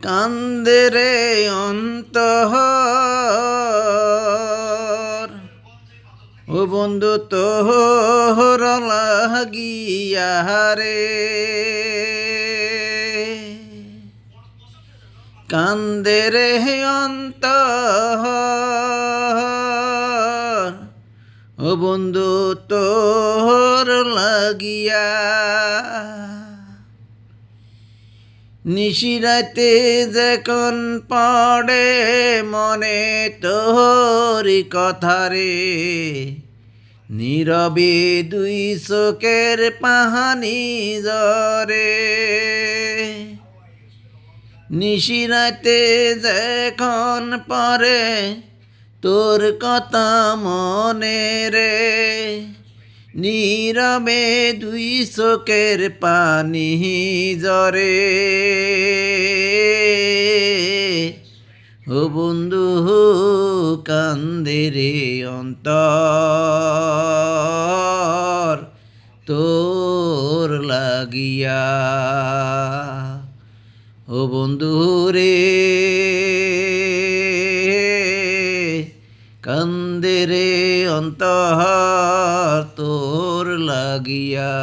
কান্দে রে অন্তর ও বন্ধু তোর লাগিয়া রে কান্দে রে অন্তর ও বন্ধু তোর লাগিয়া নিশিরাতে যখন পড়ে মনে তোরি কথা রে নীরবে দুই চোখের পাহানি জরে নিশিরাতে যখন পড়ে তোর কথা মনে রে নীরবে দুই চোখের পানি জরে ও বন্ধু কান্দে রে অন্তর তোর লাগিয়া ও বন্ধু রে কান্দে রে অন্তর তোর লাগিয়া।